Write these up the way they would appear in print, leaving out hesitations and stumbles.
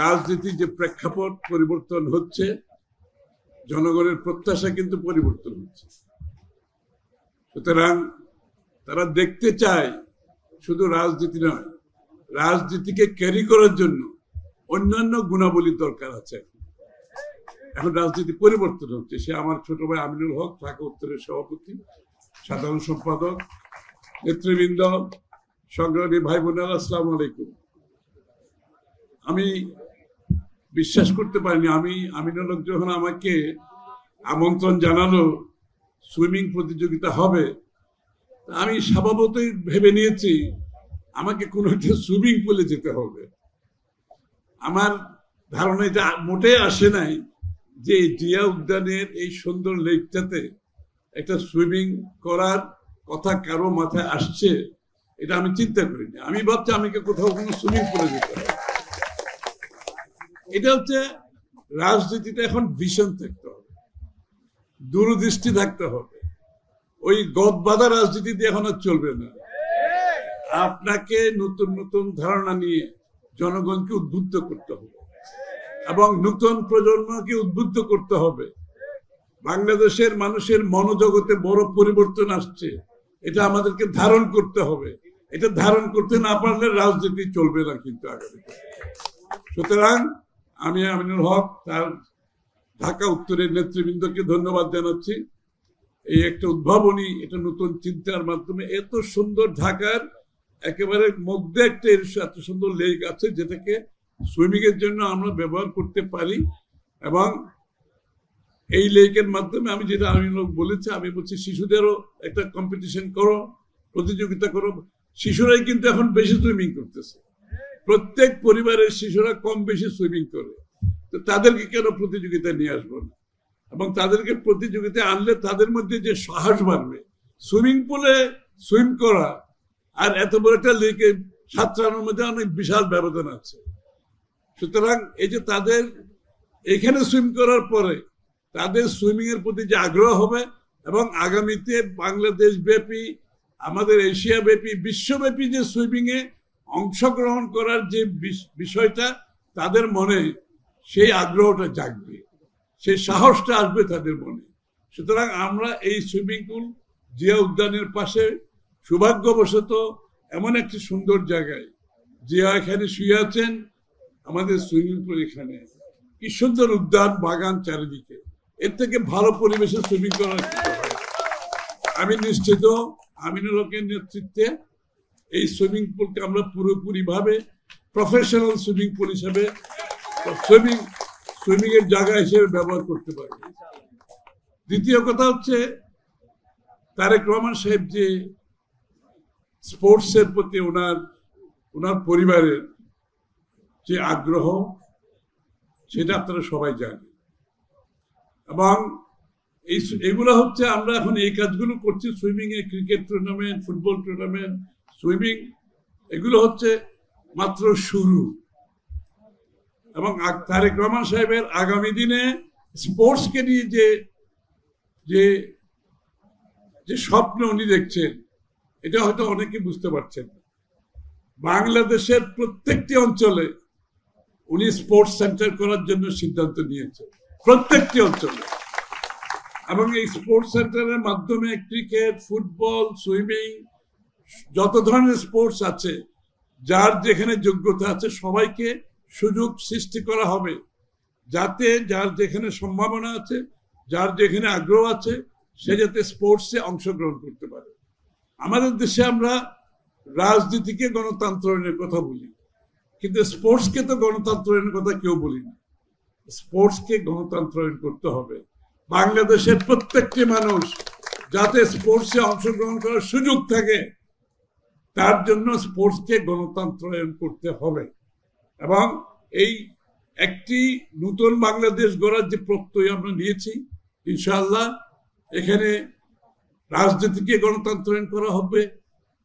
রাজনীতির যে প্রেক্ষাপট পরিবর্তন হচ্ছে, জনগণের প্রত্যাশা কিন্তু পরিবর্তন হচ্ছে। সুতরাং তারা দেখতে চায় শুধু রাজনীতি নয়, রাজনীতিকে ক্যারি করার জন্য অন্যান্য গুণাবলীর দরকার আছে। এখন রাজনীতি পরিবর্তন হচ্ছে। সে আমার ছোট ভাই আমিনুল হক, ঢাকা উত্তরের সভাপতি, সাধারণ সম্পাদক, নেতৃবৃন্দ, সংগ্রামী ভাই বোনেরা, আসসালামু আলাইকুম। আমি বিশ্বাস করতে পারিনি, আমিনুল হক যখন আমাকে আমন্ত্রণ জানালো সুইমিং প্রতিযোগিতা হবে, আমি স্বভাবতই ভেবে নিয়েছি আমাকে কোনো একটা সুইমিং পুলে যেতে হবে। আমার ধারণা এটা মোটেই আসে নাই যে জিয়া উদ্যানের এই সুন্দর লেকটাতে একটা সুইমিং করার কথা কারো মাথায় আসছে, এটা আমি চিন্তা করিনি। আমি ভাবছি আমাকে কোথাও কোনো সুইমিং পুলে যেতে হবে। এটা হচ্ছে রাজনীতিতে এখন ভিশন থাকতে হবে, দূরদৃষ্টি থাকতে হবে। ওই গদবাঁধা রাজনীতি দিয়ে এখন আর চলবে না। আপনাকে নতুন নতুন ধারণা নিয়ে জনগণকে উদ্বুদ্ধ করতে হবে এবং নতুন প্রজন্মকে উদ্বুদ্ধ করতে হবে। বাংলাদেশের মানুষের মনোজগতে বড় পরিবর্তন আসছে, এটা আমাদেরকে ধারণ করতে হবে। এটা ধারণ করতে না পারলে রাজনীতি চলবে না কিন্তু আগামীতে। সুতরাং আমি আমিনুল হক তার ঢাকা উত্তরের নেতৃবৃন্দকে ধন্যবাদ জানাচ্ছি। এই একটা উদ্ভাবনী, এটা নতুন চিন্তার মাধ্যমে এত সুন্দর ঢাকার একেবারে মধ্যে একটা এত সুন্দর লেক আছে যেটাকে সুইমিং এর জন্য আমরা ব্যবহার করতে পারি। এবং এই লেকের মাধ্যমে আমি যেটা আমিনুল বলেছি, আমি বলছি শিশুদেরও একটা কম্পিটিশন করো, প্রতিযোগিতা করো। শিশুরাই কিন্তু এখন বেশি সুইমিং করতেছে, প্রত্যেক পরিবারের শিশুরা কম বেশি সুইমিং করে। তো তাদেরকে কেন প্রতিযোগিতায় নিয়ে আসবো না? এবং তাদেরকে প্রতিযোগিতায় আনলে তাদের মধ্যে যে সাহস বাড়বে। সুইমিং পুলে সুইম করা আর এত বড় একটা লেকে সাঁতরানোর মধ্যে অনেক বিশাল ব্যবধান আছে। সুতরাং এই যে তাদের এখানে সুইম করার পরে তাদের সুইমিং এর প্রতি যে আগ্রহ হবে এবং আগামীতে বাংলাদেশ ব্যাপী, আমাদের এশিয়া ব্যাপী, বিশ্বব্যাপী যে সুইমিং এ অংশগ্রহণ করার যে বিষয়টা তাদের মনে, সেই আগ্রহটা জাগবে, সেই সাহসটা আসবে তাদের মনে। সুতরাং আমরা এই সুইমিং পুল জিয়া উদ্যানের পাশে সৌভাগ্যবশত এমন একটি সুন্দর জায়গায়, জিয়া এখানে শুয়ে আছেন, আমাদের সুইমিং পুল এখানে, কি সুন্দর উদ্যান বাগান চারিদিকে, এর থেকে ভালো পরিবেশে সুইমিং করার কিছু হয়। আমি নিশ্চিত আমিনুল হকের নেতৃত্বে এই সুইমিং পুলকে আমরা পুরোপুরি ভাবে প্রফেশনাল সুইমিং পুল হিসেবে, সুইমিং এর জায়গা হিসেবে ব্যবহার করতে পারবে। দ্বিতীয় কথা হচ্ছে তারেক রহমান সাহেব যে স্পোর্টস এর প্রতি ওনার পরিবারের যে আগ্রহ, সেটা আপনারা সবাই জানেন। এবং এগুলো হচ্ছে আমরা এখন এই কাজগুলো করছি, সুইমিং এ cricket tournament, football tournament, swimming, এগুলো হচ্ছে মাত্র শুরু। এবং তারেক রহমান সাহেবের আগামী দিনে স্পোর্টসকে নিয়ে যে স্বপ্ন উনি দেখছেন, এটা হয়তো অনেকে বুঝতে পারছেন। বাংলাদেশের প্রত্যেকটি অঞ্চলে উনি স্পোর্টস সেন্টার করার জন্য সিদ্ধান্ত নিয়েছেন, প্রত্যেকটি অঞ্চলে। এবং এই স্পোর্টস সেন্টারের মাধ্যমে ক্রিকেট, ফুটবল, সুইমিং, যত ধরনের স্পোর্টস আছে, যার যেখানে যোগ্যতা আছে সবাইকে সুযোগ সৃষ্টি করা হবে, যাতে যার যেখানে সম্ভাবনা আছে, যার যেখানে আগ্রহ আছে, সে যাতে স্পোর্টসে অংশগ্রহণ করতে পারে। আমাদের দেশে আমরা রাজনীতিকে গণতন্ত্রের কথা বলি, কিন্তু স্পোর্টসকে তো গণতন্ত্রের কথা কেউ বলি না। স্পোর্টসকে গণতন্ত্রায়ন করতে হবে। বাংলাদেশের প্রত্যেকটি মানুষ যাতে স্পোর্টসে অংশগ্রহণ করার সুযোগ থাকে, তার জন্য স্পোর্টসকে গণতন্ত্রায়ন করতে হবে। এবং এই একটি নতুন বাংলাদেশ গড়ার যে প্রত্যয় আমরা নিয়েছি, ইনশাআল্লাহ এখানে রাজনীতিকে গণতন্ত্রায়ন করা হবে,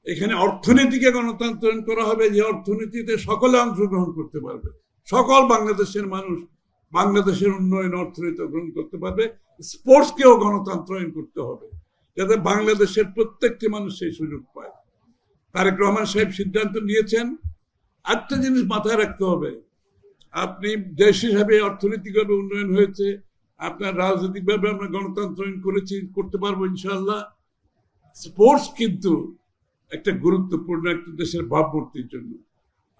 এখানে অর্থনীতিকে গণতন্ত্রায়ন করা হবে, যে অর্থনীতিতে সকলে অংশগ্রহণ করতে পারবে, সকল বাংলাদেশের মানুষ বাংলাদেশের উন্নয়ন অর্থনীতি গ্রহণ করতে পারবে। স্পোর্টসকেও গণতন্ত্রায়ন করতে হবে যাতে বাংলাদেশের প্রত্যেকটি মানুষ সেই সুযোগ পায়। তারেক রহমান সাহেব সিদ্ধান্ত নিয়েছেন। একটা জিনিস মাথায় রাখতে হবে, আপনি দেশ হিসাবে অর্থনৈতিকভাবে উন্নয়ন হয়েছে, আপনার রাজনৈতিকভাবে আমরা গণতন্ত্র করতে পারবো ইনশাল্লাহ। স্পোর্টস কিন্তু একটা গুরুত্বপূর্ণ একটা দেশের ভাবমূর্তির জন্য।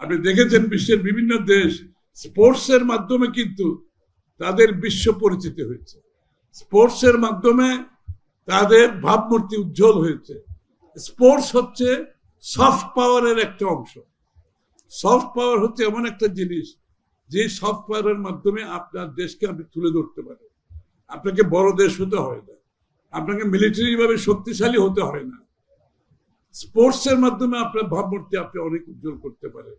আপনি দেখেছেন বিশ্বের বিভিন্ন দেশ স্পোর্টসের মাধ্যমে কিন্তু তাদের বিশ্ব পরিচিতি হয়েছে, স্পোর্টসের মাধ্যমে তাদের ভাবমূর্তি উজ্জ্বল হয়েছে। স্পোর্টস হচ্ছে সফট পাওয়ারের একটা অংশ। সফট পাওয়ার হচ্ছে এমন একটা জিনিস যে সফট পাওয়ারের মাধ্যমে আপনার দেশকে আপনি তুলে ধরতে পারেন। আপনাকে বড় দেশ হতে হয় না, আপনাকে মিলিটারি ভাবে শক্তিশালী হতে হয় না। স্পোর্টস এর মাধ্যমে আপনার ভাবমূর্তি আপনি অনেক উজ্জ্বল করতে পারেন।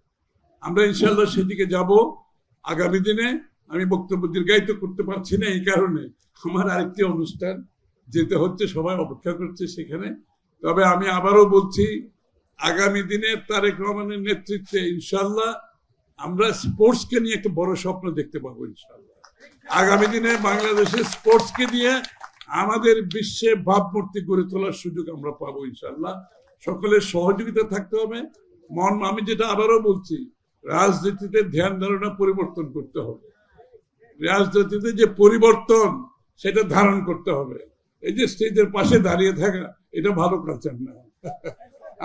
আমরা ইনশাল্লাহ সেদিকে যাব আগামী দিনে। আমি বক্তব্য দীর্ঘায়িত করতে পারছি না, এই কারণে আমার আরেকটি অনুষ্ঠান যেতে হচ্ছে, সবাই অপেক্ষা করছে সেখানে। তবে আমি আবারও বলছি, আগামী দিনে তারেক রহমানের নেতৃত্বে ইনশাল্লাহ আমরা স্পোর্টসকে নিয়ে একটা বড় স্বপ্ন দেখতে পাবো ইনশাল্লাহ। আগামী দিনে বাংলাদেশের স্পোর্টসকে দিয়ে আমাদের বিশ্বে ভাবমূর্তি গড়ে তোলার সুযোগ আমরা পাবো ইনশাল্লাহ। সকলের সহযোগিতা থাকতে হবে। আমি যেটা আবারও বলছি, রাজনীতিতে ধ্যান ধারণা পরিবর্তন করতে হবে। রাজনীতিতে যে পরিবর্তন সেটা ধারণ করতে হবে। এই যে স্টেজের পাশে দাঁড়িয়ে থাকা, এটা ভালো কালচার না।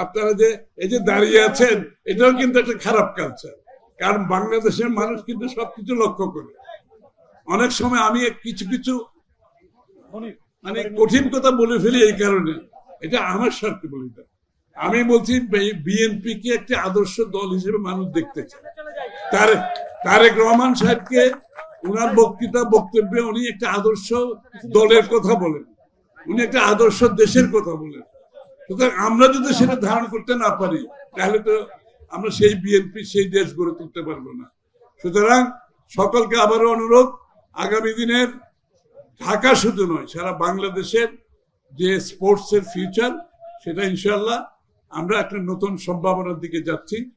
আপনারা যে এই যে দাঁড়িয়ে আছেন, এটাও কিন্তু একটা খারাপ কালচার। কারণ বাংলাদেশের মানুষ কিন্তু সবকিছু লক্ষ্য করে। অনেক সময় আমি কিছু কিছু মানে কঠিন কথা বলে ফেলি, এই কারণে এটা আমার স্বার্থে বলি না। আমি বলছি বিএনপি কে একটি আদর্শ দল হিসেবে মানুষ দেখতে চায়। তারেক রহমান সাহেবকে উনার বক্তব্যে উনি একটা আদর্শ দলের কথা বলেন, উনি একটা আদর্শ দেশের কথা বলেন। সুতরাং আমরা যদি সেটা ধারণ করতে না পারি, তাহলে তো আমরা সেই বিএনপি সেই দেশ গড়ে তুলতে পারবো না। সুতরাং সকলকে আবারও অনুরোধ, আগামী দিনের ঢাকা শুধু নয়, সারা বাংলাদেশের যে স্পোর্টস এর ফিউচার, সেটা ইনশাল্লাহ আমরা একটা নতুন সম্ভাবনার দিকে যাচ্ছি।